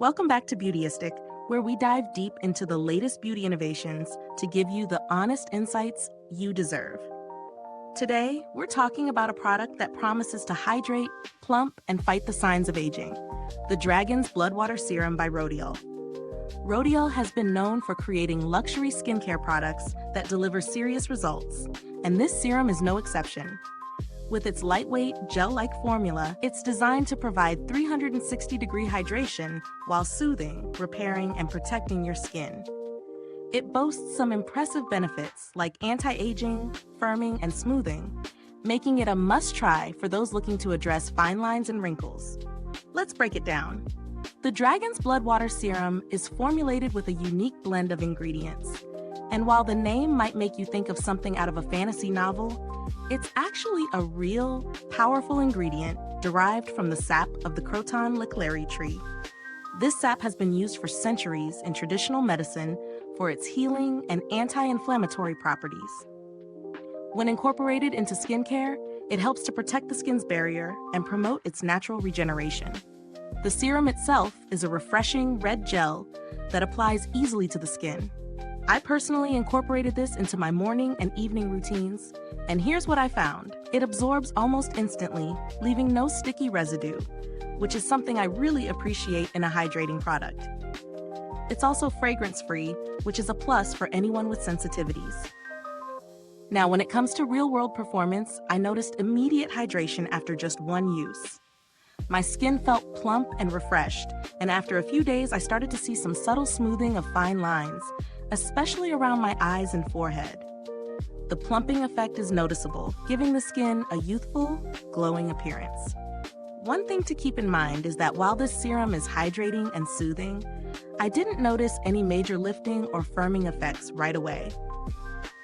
Welcome back to Beautyistic, where we dive deep into the latest beauty innovations to give you the honest insights you deserve. Today, we're talking about a product that promises to hydrate, plump, and fight the signs of aging, the Dragons Blood Water Serum by Rodial. Rodial has been known for creating luxury skincare products that deliver serious results, and this serum is no exception. With its lightweight, gel-like formula, it's designed to provide 360-degree hydration while soothing, repairing, and protecting your skin. It boasts some impressive benefits like anti-aging, firming, and smoothing, making it a must-try for those looking to address fine lines and wrinkles. Let's break it down. The Dragons Blood Water Serum is formulated with a unique blend of ingredients. And while the name might make you think of something out of a fantasy novel, it's actually a real, powerful ingredient derived from the sap of the Croton licularia tree. This sap has been used for centuries in traditional medicine for its healing and anti-inflammatory properties. When incorporated into skincare, it helps to protect the skin's barrier and promote its natural regeneration. The serum itself is a refreshing red gel that applies easily to the skin. I personally incorporated this into my morning and evening routines, and here's what I found. It absorbs almost instantly, leaving no sticky residue, which is something I really appreciate in a hydrating product. It's also fragrance-free, which is a plus for anyone with sensitivities. Now, when it comes to real-world performance, I noticed immediate hydration after just one use. My skin felt plump and refreshed, and after a few days, I started to see some subtle smoothing of fine lines, especially around my eyes and forehead. The plumping effect is noticeable, giving the skin a youthful, glowing appearance. One thing to keep in mind is that while this serum is hydrating and soothing, I didn't notice any major lifting or firming effects right away.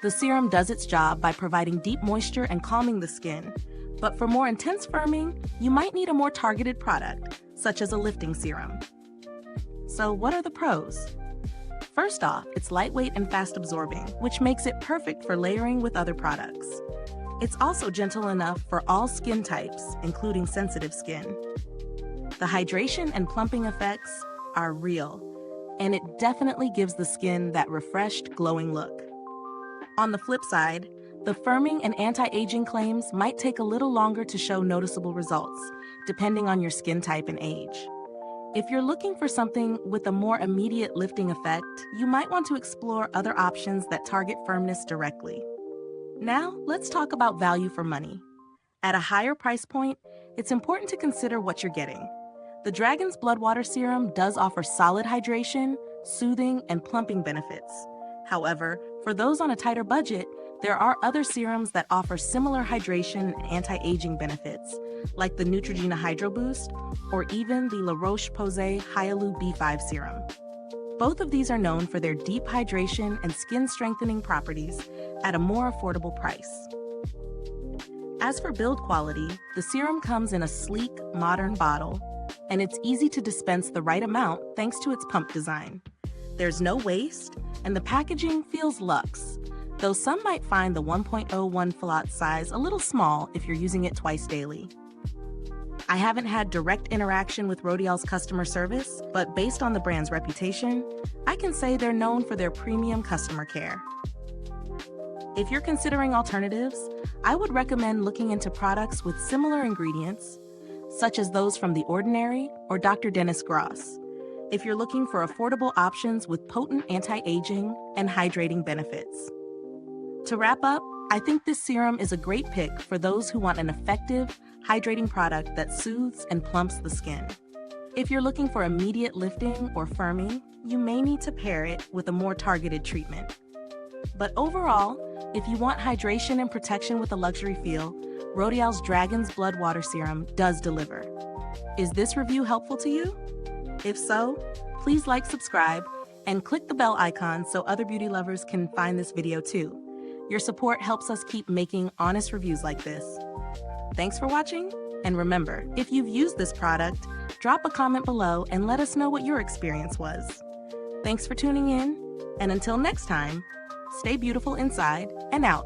The serum does its job by providing deep moisture and calming the skin, but for more intense firming, you might need a more targeted product, such as a lifting serum. So what are the pros? First off, it's lightweight and fast-absorbing, which makes it perfect for layering with other products. It's also gentle enough for all skin types, including sensitive skin. The hydration and plumping effects are real, and it definitely gives the skin that refreshed, glowing look. On the flip side, the firming and anti-aging claims might take a little longer to show noticeable results, depending on your skin type and age. If you're looking for something with a more immediate lifting effect, you might want to explore other options that target firmness directly. Now, let's talk about value for money. At a higher price point, it's important to consider what you're getting. The Dragons Blood Water Serum does offer solid hydration, soothing, and plumping benefits. However, for those on a tighter budget, there are other serums that offer similar hydration and anti-aging benefits, like the Neutrogena Hydro Boost or even the La Roche-Posay Hyaluronic B5 serum. Both of these are known for their deep hydration and skin-strengthening properties at a more affordable price. As for build quality, the serum comes in a sleek, modern bottle, and it's easy to dispense the right amount thanks to its pump design. There's no waste, and the packaging feels luxe, though some might find the 1.01 fl.oz size a little small if you're using it twice daily. I haven't had direct interaction with Rodial's customer service, but based on the brand's reputation, I can say they're known for their premium customer care. If you're considering alternatives, I would recommend looking into products with similar ingredients, such as those from The Ordinary or Dr. Dennis Gross, if you're looking for affordable options with potent anti-aging and hydrating benefits. To wrap up, I think this serum is a great pick for those who want an effective, hydrating product that soothes and plumps the skin. If you're looking for immediate lifting or firming, you may need to pair it with a more targeted treatment. But overall, if you want hydration and protection with a luxury feel, Rodial's Dragons Blood Water Serum does deliver. Is this review helpful to you? If so, please like, subscribe, and click the bell icon so other beauty lovers can find this video too. Your support helps us keep making honest reviews like this. Thanks for watching, and remember, if you've used this product, drop a comment below and let us know what your experience was. Thanks for tuning in, and until next time, stay beautiful inside and out.